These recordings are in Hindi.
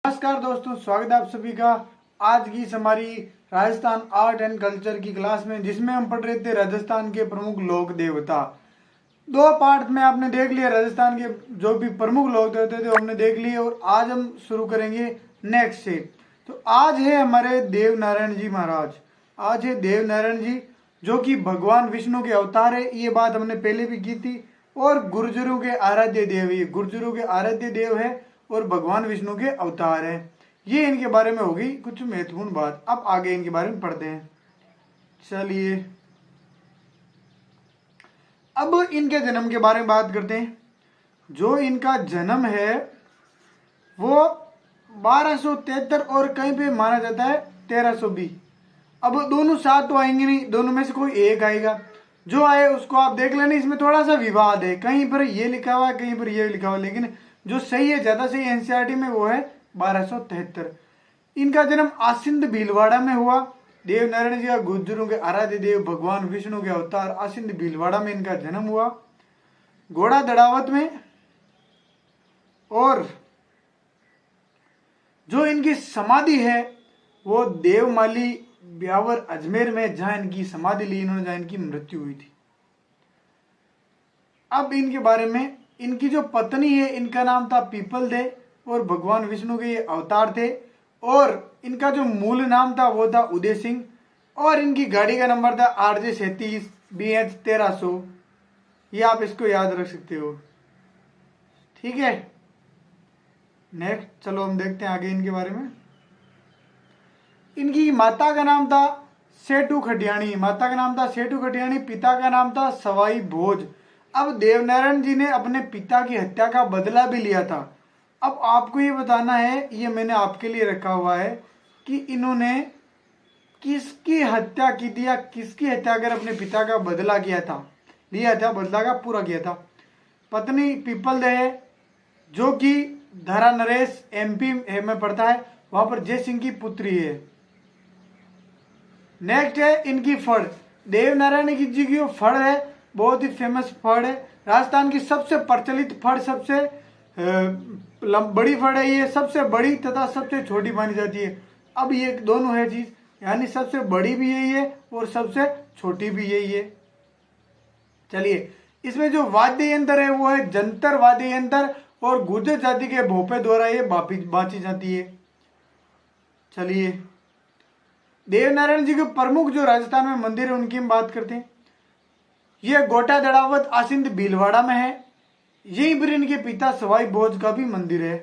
नमस्कार दोस्तों, स्वागत है आप सभी का आज की हमारी राजस्थान आर्ट एंड कल्चर की क्लास में, जिसमें हम पढ़ रहे थे राजस्थान के प्रमुख लोक देवता। दो पार्ट में आपने देख लिया, राजस्थान के जो भी प्रमुख लोक देवता थे हमने देख लिए, और आज हम शुरू करेंगे नेक्स्ट से। तो आज है हमारे देव नारायण जी महाराज। आज है देव नारायण जी, जो कि भगवान विष्णु के अवतार है। ये बात हमने पहले भी की थी। और गुर्जरों के आराध्य देव, ये गुर्जरों के आराध्य देव है और भगवान विष्णु के अवतार है। ये इनके बारे में होगी कुछ महत्वपूर्ण बात। अब आगे इनके बारे में पढ़ते हैं। चलिए अब इनके जन्म के बारे में बात करते हैं। जो इनका जन्म है वो 1273 और कहीं पे माना जाता है 1320। अब दोनों साथ तो आएंगे नहीं, दोनों में से कोई एक आएगा। जो आए उसको आप देख लेना। इसमें थोड़ा सा विवाद है, कहीं पर ये लिखा हुआ है, कहीं पर ये लिखा हुआ है, लेकिन जो सही है, ज्यादा सही एनसीईआरटी में वो है 1273। इनका जन्म आसिंद भीलवाड़ा में हुआ। देव नारायण जी का गुर्जरों के आराध्य देव, भगवान विष्णु के अवतार, आसिंद भीलवाड़ा में इनका जन्म हुआ, घोड़ा दड़ावत में। और जो इनकी समाधि है वो देवमाली ब्यावर अजमेर में, जहां इनकी समाधि ली इन्होंने, जहां इनकी मृत्यु हुई थी। अब इनके बारे में, इनकी जो पत्नी है इनका नाम था पीपल दे, और भगवान विष्णु के ये अवतार थे। और इनका जो मूल नाम था वो था उदय सिंह। और इनकी गाड़ी का नंबर था RJ 37 BH 1300। ये आप इसको याद रख सकते हो, ठीक है। नेक्स्ट चलो हम देखते हैं आगे इनके बारे में। इनकी माता का नाम था सेठू खटियाणी, माता का नाम था सेठू खटियाणी, पिता का नाम था सवाई भोज। अब देवनारायण जी ने अपने पिता की हत्या का बदला भी लिया था। अब आपको ये बताना है, ये मैंने आपके लिए रखा हुआ है कि इन्होंने किसकी हत्या की थी, या किसकी हत्या कर अपने पिता का बदला किया था, लिया था, बदला का पूरा किया था। पत्नी पीपल दे है, जो कि धरा नरेश MP में पड़ता है, वहां पर जय सिंह की पुत्री है। नेक्स्ट है इनकी फड़। देव नारायण जी की जो फड़ है बहुत ही फेमस फड़ है। राजस्थान की सबसे प्रचलित फड़, सबसे बड़ी फड़ है ये, सबसे बड़ी तथा सबसे छोटी मानी जाती है। अब ये दोनों है चीज, यानी सबसे बड़ी भी यही है और सबसे छोटी भी यही है। चलिए, इसमें जो वाद्य यंत्र है वो है जंतर वाद्य यंत्र, और गुर्जर जाति के भोपे द्वारा ये बांची जाती है। चलिए, देवनारायण जी के प्रमुख जो राजस्थान में मंदिर है उनकी हम बात करते हैं। यह गोटा दड़ावत आसिंद भीलवाड़ा में है। यहीं पर इनके पिता सवाई भोज का भी मंदिर है।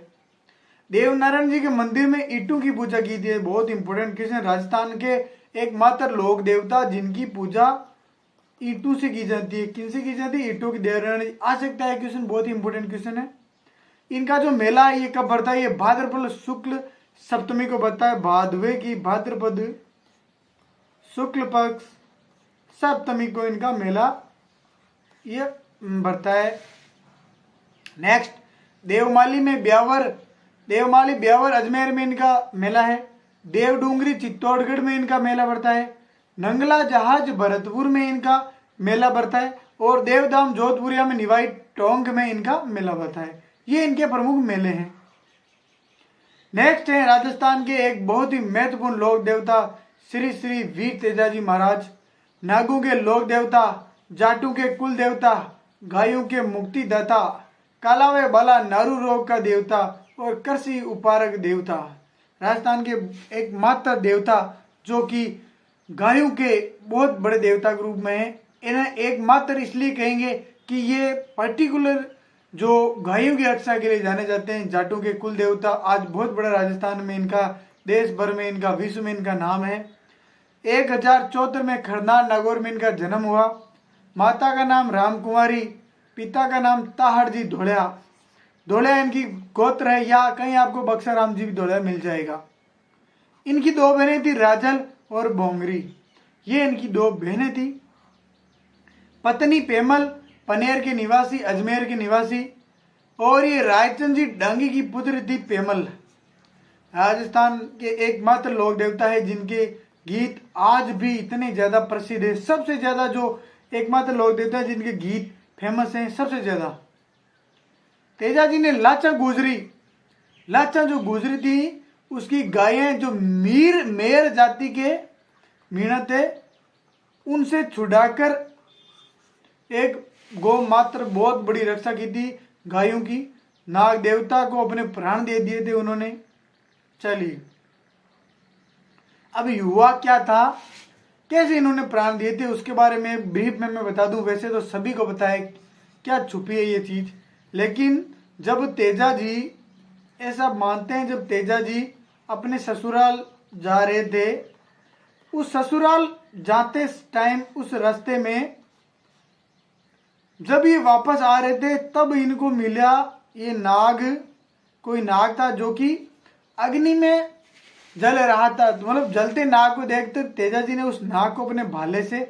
देवनारायण जी के मंदिर में ईंटों की पूजा की थी। बहुत इंपॉर्टेंट क्वेश्चन, राजस्थान के एकमात्र लोक देवता जिनकी पूजा ईंटों से की जाती है। किनसे की जाती है? ईंटों की। देवनारायण जी आ सकता है क्वेश्चन, बहुत ही इंपॉर्टेंट क्वेश्चन है। इनका जो मेला है ये कब बढ़ता है? ये भाद्रपद शुक्ल सप्तमी को बढ़ता है। भादवे की भाद्रपद शुक्ल पक्ष सप्तमी को इनका मेला ये बढ़ता है। नेक्स्ट, देवमाली में ब्यावर, देवमाली ब्यावर अजमेर में इनका मेला है। देवडूंगरी चित्तौड़गढ़ में इनका मेला बढ़ता है। नंगला जहाज भरतपुर में इनका मेला बढ़ता है। और देवधाम जोधपुरिया में निवाई टोंक में इनका मेला बढ़ता है। ये इनके प्रमुख मेले हैं। नेक्स्ट है राजस्थान के एक बहुत ही महत्वपूर्ण लोक देवता श्री श्री वीर तेजाजी महाराज। नागों के लोक देवता, जाटों के कुल देवता, गायों के मुक्तिदाता, कालावे बाला नारू रोग का देवता और कृषि उपारक देवता। राजस्थान के एकमात्र देवता जो कि गायों के बहुत बड़े देवता के रूप में है। इन्हें एकमात्र इसलिए कहेंगे कि ये पर्टिकुलर जो गायों की रक्षा के लिए जाने जाते हैं। जाटों के कुल देवता, आज बहुत बड़ा राजस्थान में इनका, देश भर में इनका, विश्व में इनका नाम है। 1074 में खरनार नागौर में इनका जन्म हुआ। माता का नाम राम कुमारी, पिता का नाम ताहड़ जी धोलिया। धोलिया इनकी गोत्र है, या कहीं आपको बक्सा राम जी भी धोलिया मिल जाएगा। इनकी दो बहनें थी, राजल और बोंगरी। ये इनकी दो बहनें थी। पत्नी पेमल पनेर के निवासी, अजमेर के निवासी। और ये रायचंद जी डांगी की पुत्र थी पेमल। राजस्थान के एकमात्र लोक देवता है जिनके गीत आज भी इतने ज्यादा प्रसिद्ध है। सबसे ज्यादा जो एकमात्र लोक देवता है जिनके गीत फेमस हैं सबसे ज्यादा। तेजाजी ने लाचा गुजरी लाचा जो गुजरी थी उसकी गायें जो मेर जाति के मीणा थे उनसे छुड़ाकर एक गौ मात्र बहुत बड़ी रक्षा की थी गायों की। नाग देवता को अपने प्राण दे दिए थे उन्होंने। चलिए अब युवा क्या था, कैसे इन्होंने प्राण दिए थे उसके बारे में ब्रीफ में मैं बता दूं। वैसे तो सभी को पता है क्या छुपी है ये चीज, लेकिन जब तेजा जी ऐसा मानते हैं, जब तेजा जी अपने ससुराल जा रहे थे, उस ससुराल जाते टाइम उस रास्ते में जब ये वापस आ रहे थे तब इनको मिला ये नाग। कोई नाग था जो कि अग्नि में जल रहा था। मतलब जलते नाग को देखते तेजा जी ने उस नाग को अपने भाले से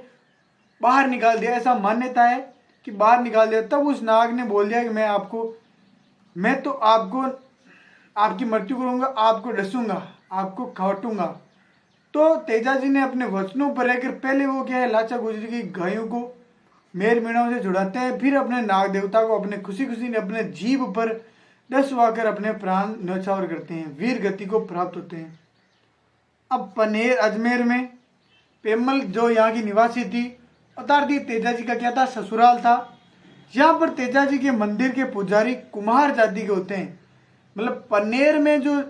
बाहर निकाल दिया। ऐसा मान्यता है कि बाहर निकाल दिया। तब उस नाग ने बोल दिया कि मैं तो आपको आपकी मृत्यु करूंगा, आपको डसूंगा, आपको काटूंगा। तो तेजा जी ने अपने वचनों पर रहकर पहले वो क्या है, लाचा गुजरी की गायों को मेर मीणाओं से जुड़ाते हैं, फिर अपने नाग देवता को अपने खुशी खुशी ने अपने जीभ पर डसवाकर अपने प्राण न्यौछावर करते हैं, वीर गति को प्राप्त होते हैं। अब पनेर अजमेर में पेमल जो यहाँ की निवासी थी, अर्थात तेजा जी का क्या था, ससुराल था। यहाँ पर तेजा जी के मंदिर के पुजारी कुम्हार जाति के होते हैं। मतलब पनेर में जो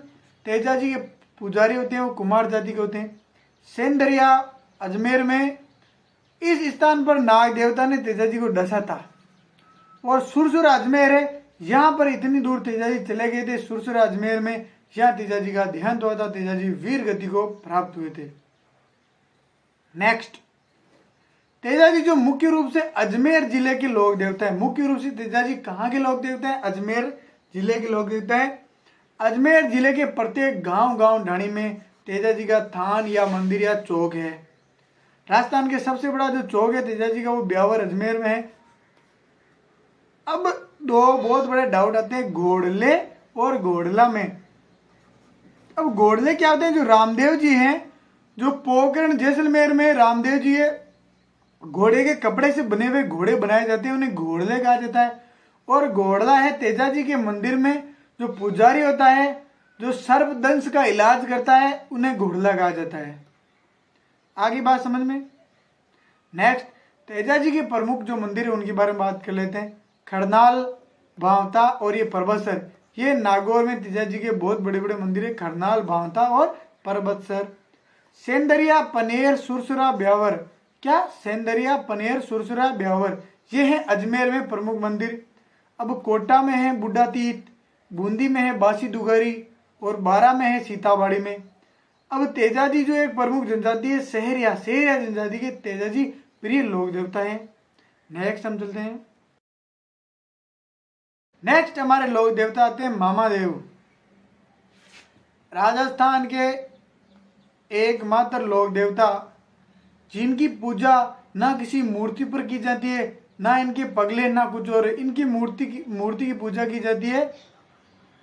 तेजा जी के पुजारी होते हैं वो कुम्हार जाति के होते हैं। सेंदरिया अजमेर में इस स्थान पर नाग देवता ने तेजा जी को डसा था। और सुरसुर अजमेर है, यहाँ पर इतनी दूर तेजा जी चले गए थे सुरसुर अजमेर में, यहाँ तेजा जी का देहांत हुआ था। तेजा जी वीर गति को प्राप्त हुए थे। नेक्स्ट, तेजा जी जो मुख्य रूप से अजमेर जिले के लोक देवता है। मुख्य रूप से तेजा जी कहाँ के लोक देवता है, अजमेर जिले के लोक देवता है। अजमेर जिले के प्रत्येक गांव गांव ढाणी में तेजा जी का थान या मंदिर या चौक है। राजस्थान के सबसे बड़ा जो चौक है तेजा जी का वो ब्यावर अजमेर में है। अब दो बहुत बड़े डाउट आते हैं घोड़ले और घोड़ला में। अब घोड़ले क्या होते हैं, जो रामदेव जी हैं, जो पोखरण जैसलमेर में रामदेव जी है, घोड़े के कपड़े से बने हुए घोड़े बनाए जाते हैं, उन्हें घोड़ले कहा जाता है। और घोड़ला है तेजा जी के मंदिर में जो पुजारी होता है, जो सर्पदंश का इलाज करता है, उन्हें घोड़ला कहा जाता है। आगे बात समझ में। नेक्स्ट, तेजा जी के प्रमुख जो मंदिर है उनके बारे में बात कर लेते हैं। खड़नाल, भावता और ये परबतसर, ये नागौर में तेजा जी के बहुत बड़े बड़े मंदिर है। खड़नाल, भावता और परबतसर। सेंदरिया, पनेर, सुरसुरा, ब्यावर, क्या सेंदरिया, पनेर, सुरसुरा, ब्यावर, ये है अजमेर में प्रमुख मंदिर। अब कोटा में है बुड्ढा तीर्थ, बूंदी में है बासी दुगारी और बारा में है सीताबाड़ी में। अब तेजा जी जो एक प्रमुख जनजाति है सहरिया जनजाति के तेजा जी प्रिय लोक देवता है। नेक्स्ट हम चलते हैं। नेक्स्ट हमारे लोक देवता आते हैं मामादेव। राजस्थान के एकमात्र लोक देवता जिनकी पूजा ना किसी मूर्ति पर की जाती है, ना इनके पगले, ना कुछ और। इनकी मूर्ति की पूजा की जाती है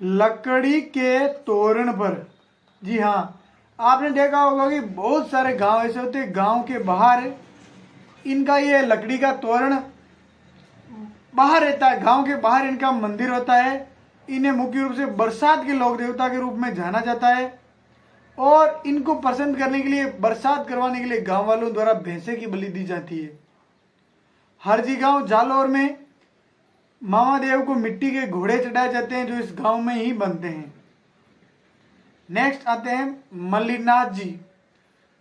लकड़ी के तोरण पर। जी हाँ, आपने देखा होगा कि बहुत सारे गांव ऐसे होते हैं, गांव के बाहर इनका ये लकड़ी का तोरण बाहर रहता है, गांव के बाहर इनका मंदिर होता है। इन्हें मुख्य रूप से बरसात के लोक देवता के रूप में जाना जाता है। और इनको प्रसन्न करने के लिए, बरसात करवाने के लिए गांव वालों द्वारा भैंसे की बलि दी जाती है। हरजी गांव जालौर में मामादेव को मिट्टी के घोड़े चढ़ाए जाते हैं जो इस गांव में ही बनते हैं। नेक्स्ट आते हैं मल्लीनाथ जी।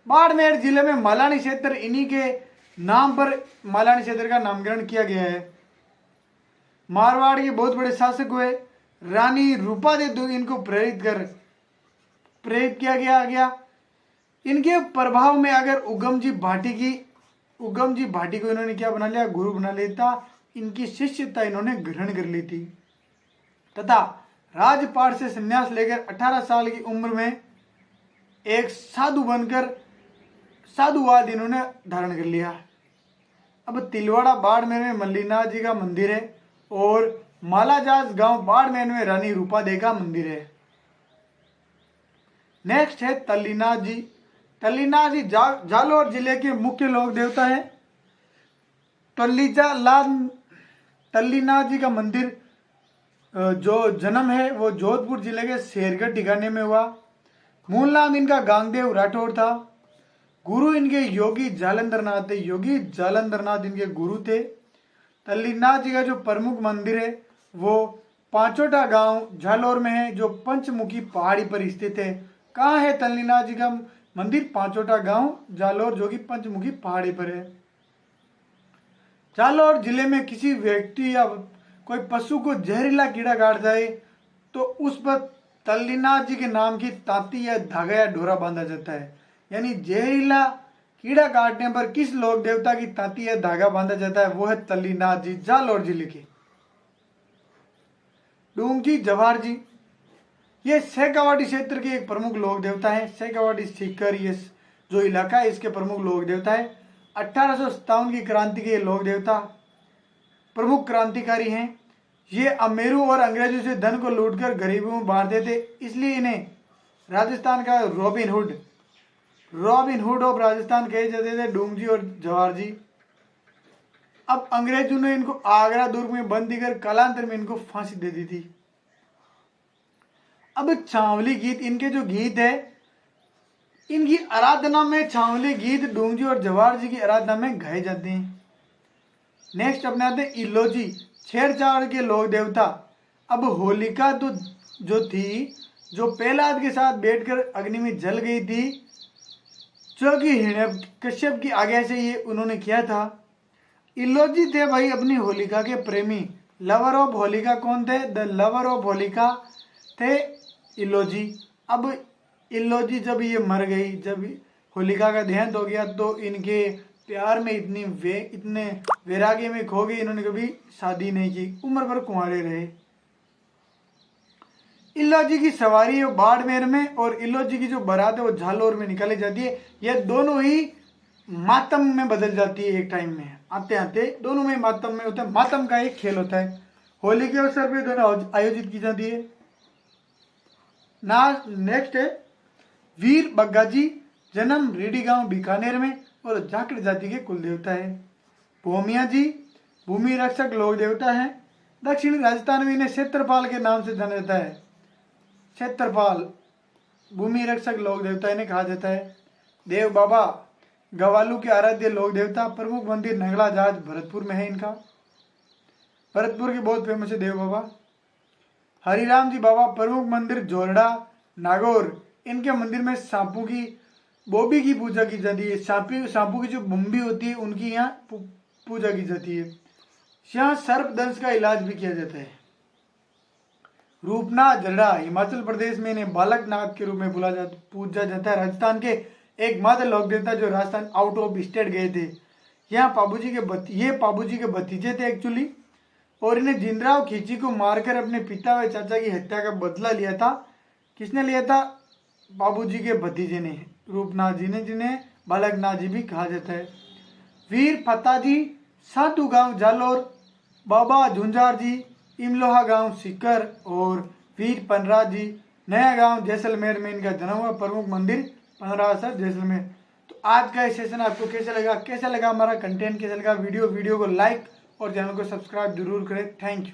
बाड़मेर जिले में मालानी क्षेत्र, इन्हीं के नाम पर मालानी क्षेत्र का नामकरण किया गया है। मारवाड़ के बहुत बड़े शासक हुए। रानी रूपा देवी इनको प्रेरित किया गया। इनके प्रभाव में अगर उगम जी भाटी को इन्होंने क्या बना लिया, गुरु बना लिया था। इनकी शिष्यता इन्होंने ग्रहण कर ली थी तथा राजपाट से संन्यास लेकर 18 साल की उम्र में एक साधु बनकर साधुवाद इन्होंने धारण कर लिया। अब तिलवाड़ा बाड़मेर में मल्लीनाथ जी का मंदिर है और मालाजाज गांव बाड़मेर में रानी रूपा देवी का मंदिर है। नेक्स्ट है तल्लीनाथ जी। तल्लीनाथ जी जालौर जिले के मुख्य लोक देवता है। तल्लीनाथ जी का मंदिर जो जन्म है वो जोधपुर जिले के शेरगढ़ ठिकाने में हुआ। मूल नाम इनका गांगदेव राठौड़ था। गुरु इनके योगी जालंधर नाथ थे। योगी जालंधर नाथ इनके गुरु थे। तल्लीनाथ जी का जो प्रमुख मंदिर है वो पांचोटा गांव जालौर में है, जो पंचमुखी पहाड़ी पर स्थित है। कहाँ है तल्लीनाथ जी का मंदिर? पांचोटा गांव जालौर, जो कि पंचमुखी पहाड़ी पर है। जालौर जिले में किसी व्यक्ति या कोई पशु को जहरीला कीड़ा काट जाए तो उस पर तल्लीनाथ जी के नाम की तांती या धागा या डोरा बांधा जाता है। यानी जहरीला कीड़ा काटने पर किस लोक देवता की तांती या धागा बांधा जाता है? वो है तल्लीनाथ जी, जालौर जिले के। डूंगजी जवाहर जी, ये शेखावाटी क्षेत्र के एक प्रमुख लोक देवता है। शेखावाटी सीकर ये जो इलाका है इसके प्रमुख लोक देवता है। 1857 की क्रांति के लोक देवता प्रमुख क्रांतिकारी हैं। ये अमेरू और अंग्रेजों से धन को लूटकर गरीबों में बांटते थे, इसलिए इन्हें राजस्थान का रॉबिन हुड ऑफ राजस्थान कहे जाते थे डूंगजी और जवाहर जी। अब अंग्रेजों ने इनको आगरा दुर्ग में बंदी कर कालांतर में इनको फांसी दे दी थी। अब छावली गीत, इनके जो गीत है, इनकी आराधना में छावली गीत डूंगजी और जवाहर जी की आराधना में गाए जाते हैं। नेक्स्ट अपने आते हैं इलोजी, छेड़छाड़ के लोक देवता। अब होलिका तो जो थी, जो प्रहलाद के साथ बैठकर अग्नि में जल गई थी, जो कि हिरण्यकश्यप की आज्ञा से ये उन्होंने किया था। इलोजी थे भाई अपनी होलिका के प्रेमी। लवर ऑफ होलिका कौन थे? द लवर ऑफ होलिका थे इलोजी। अब इलोजी जब ये मर गई, जब होलिका का देहांत हो गया, तो इनके प्यार में इतने वैराग्य में खो गए, इन्होंने कभी शादी नहीं की, उम्र भर कुंवारे रहे। इलोजी की सवारी है बाड़मेर में और इलोजी की जो बारात है वो झालोर में निकाली जाती है। यह दोनों ही मातम में बदल जाती है। एक टाइम में आते आते दोनों में मातम में होता है। मातम का एक खेल होता है। होली के अवसर पर दोनों आयोजित की जाती है। नेक्स्ट है वीर बग्गाजी, जन्म रेडी गांव बीकानेर में और जाखड़ जाति के कुल देवता है। भूमिया जी भूमि रक्षक लोक देवता है। दक्षिणी राजस्थान में इन्हें क्षेत्रपाल के नाम से जाना जाता है। क्षेत्रपाल भूमि रक्षक लोक देवता इन्हें कहा जाता है। देव बाबा गवालू के आराध्य लोक देवता। प्रमुख मंदिर नगला जहाज भरतपुर में है इनका। भरतपुर के बहुत फेमस है देव बाबा। हरिराम जी बाबा प्रमुख मंदिर जोरडा नागौर। इनके मंदिर में सांपों की बोबी की पूजा की जाती है। सांपों की जो बुम्बी होती है उनकी यहाँ पूजा की जाती है। यहाँ सर्पदंश का इलाज भी किया जाता है। रूपनाथ जरडा हिमाचल प्रदेश में इन्हें बालकनाथ के रूप में पूजा जाता है। राजस्थान के एकमात्र लोक देवता जो राजस्थान आउट ऑफ स्टेट गए थे। यहाँ पाबूजी के भतीजे थे एक्चुअली, और इन्हें जिंदराव खींची को मारकर अपने पिता व चाचा की हत्या का बदला लिया था। किसने लिया था? बाबूजी के भतीजे ने, रूपनाथ जी ने, जिन्हें बालकनाथ जी भी कहा जाता है। वीर फताजी साधु गांव जालौर, बाबा झुंझार जी इमलोहा गांव सीकर और वीर पनराज जी नया गांव जैसलमेर में इनका जन्म हुआ। प्रमुख मंदिर पनरासर जैसलमेर। तो आज का सेशन आपको कैसा लगा हमारा कंटेंट कैसा लगा? वीडियो को लाइक और चैनल को सब्सक्राइब जरूर करें। Thank you.